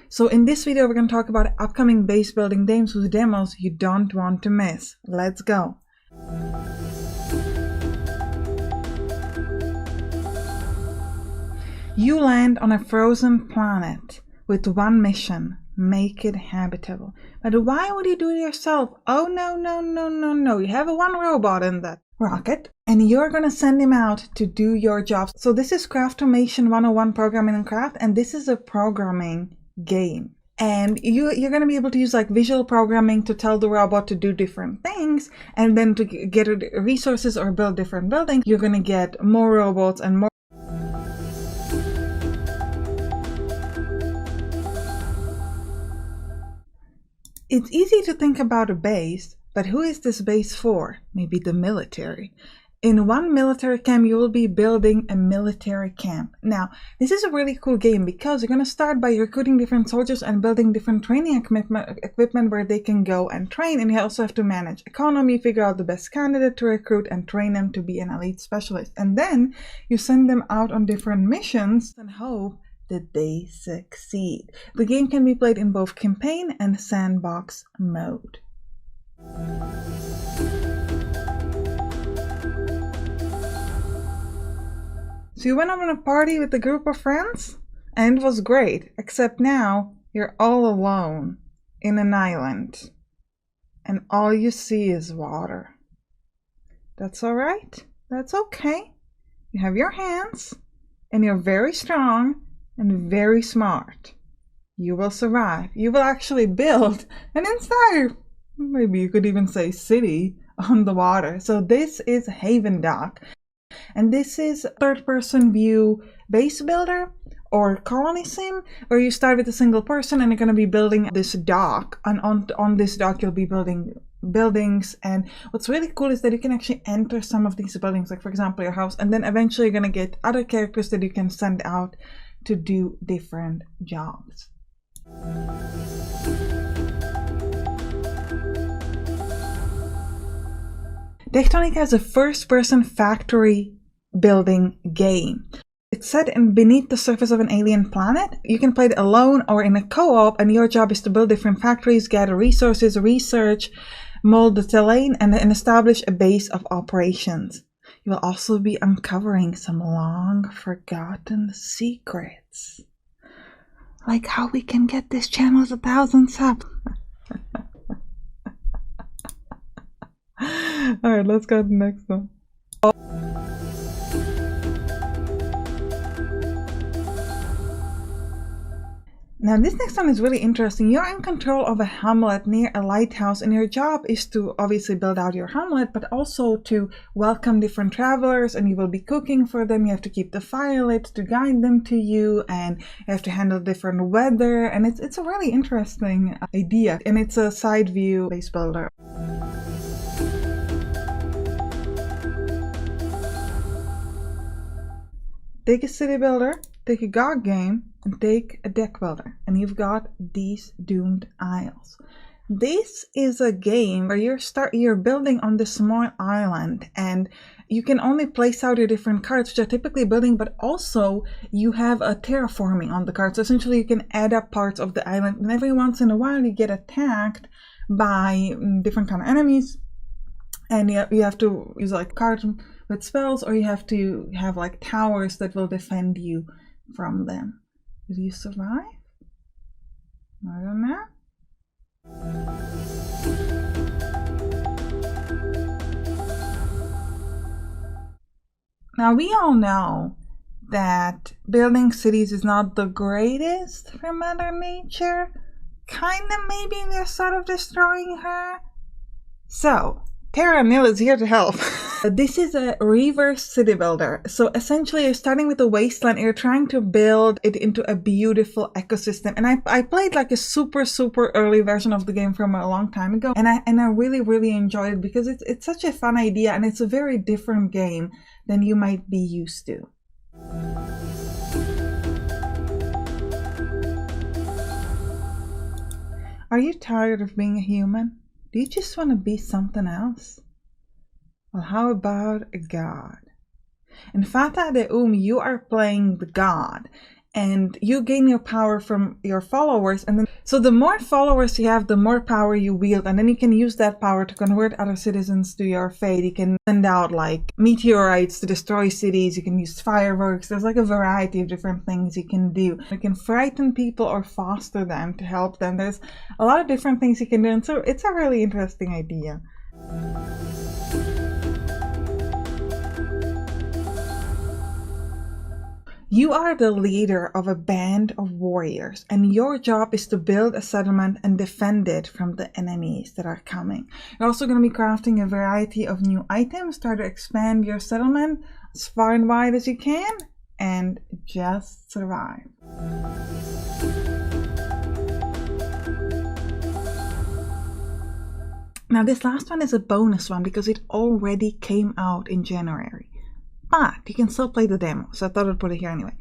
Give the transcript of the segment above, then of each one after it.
So in this video, we're going to talk about upcoming base building games with demos you don't want to miss. Let's go. You land on a frozen planet with one mission: make it habitable. But why would you do it yourself? Oh no. You have one robot in that rocket and you're gonna send him out to do your job. So this is Craftomation 101 programming and craft, and this is a programming game. And you're going to be able to use like visual programming to tell the robot to do different things, and then to get resources or build different buildings. You're going to get more robots and more. It's easy to think about a base, but who is this base for? Maybe the military. In one military camp, you will be building a military camp. Now, this is a really cool game because you're going to start by recruiting different soldiers and building different training equipment where they can go and train. And you also have to manage economy, figure out the best candidate to recruit, and train them to be an elite specialist. And then you send them out on different missions and hope that they succeed. The game can be played in both campaign and sandbox mode. So you went on a party with a group of friends, and it was great, except now you're all alone in an island, and all you see is water. That's all right. That's okay. You have your hands, and you're very strong and very smart. You will survive. You will actually build an entire, maybe you could even say, city on the water. So this is Haven Dock. And this is third-person view base builder or colony sim, where you start with a single person and you're going to be building this dock. And on this dock, you'll be building buildings. And what's really cool is that you can actually enter some of these buildings, like for example your house, and then eventually you're going to get other characters that you can send out to do different jobs. Tectonica is a first-person factory building game. It's set beneath the surface of an alien planet. You can play it alone or in a co-op, and your job is to build different factories, gather resources, research, mold the terrain, and establish a base of operations. You will also be uncovering some long-forgotten secrets, like how we can get this channel to 1,000 subs. Alright, let's go to the next one. Now this next one is really interesting. You're in control of a hamlet near a lighthouse, and your job is to obviously build out your hamlet, but also to welcome different travelers, and you will be cooking for them. You have to keep the fire lit to guide them to you, and you have to handle different weather, and it's a really interesting idea, and it's a side view base builder. Take a city builder, take a GOG game, and take a deck builder, and you've got these doomed isles. This is a game where you're building on this small island, and you can only place out your different cards, which are typically building, but also you have a terraforming on the card. So essentially you can add up parts of the island, and every once in a while you get attacked by different kind of enemies, and you have to use like cards with spells, or you have to have like towers that will defend you from them. Will you survive? I don't know. Now we all know that building cities is not the greatest for Mother Nature. Kinda maybe they're sort of destroying her. So Terra Nil is here to help. This is a reverse city builder. So essentially you're starting with a wasteland and you're trying to build it into a beautiful ecosystem. And I played like a super early version of the game from a long time ago. And I really enjoyed it because it's such a fun idea, and it's a very different game than you might be used to. Are you tired of being a human? Do you just want to be something else? Well, how about a god? In Fata de you are playing the god, and you gain your power from your followers. And then, so the more followers you have, the more power you wield, and then you can use that power to convert other citizens to your faith. You can send out like meteorites to destroy cities. You can use fireworks. There's like a variety of different things you can do. You can frighten people or foster them to help them. There's a lot of different things you can do, and so it's a really interesting idea. You are the leader of a band of warriors, and your job is to build a settlement and defend it from the enemies that are coming. You're also going to be crafting a variety of new items, try to expand your settlement as far and wide as you can, and just survive. Now this last one is a bonus one because it already came out in January. But you can still play the demo, so I thought I'd put it here anyway.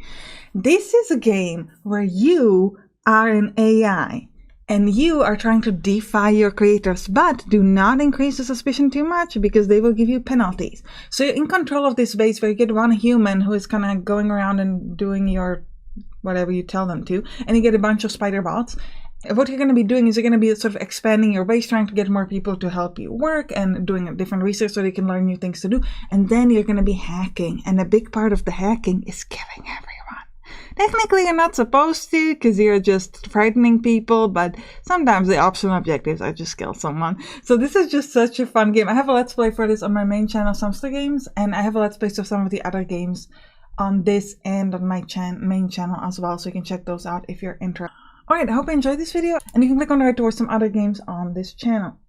This is a game where you are an AI and you are trying to defy your creators, but do not increase the suspicion too much because they will give you penalties. So you're in control of this base where you get one human who is kind of going around and doing your whatever you tell them to, and you get a bunch of spider bots. What you're going to be doing is you're going to be sort of expanding your base, trying to get more people to help you work and doing a different research so they can learn new things to do. And then you're going to be hacking. And a big part of the hacking is killing everyone. Technically, you're not supposed to because you're just frightening people, but sometimes the optional objectives are just kill someone. So this is just such a fun game. I have a Let's Play for this on my main channel, Sampstra Games, and I have a Let's Play of some of the other games on this and on my main channel as well. So you can check those out if you're interested. Alright, I hope you enjoyed this video, and you can click on the right towards some other games on this channel.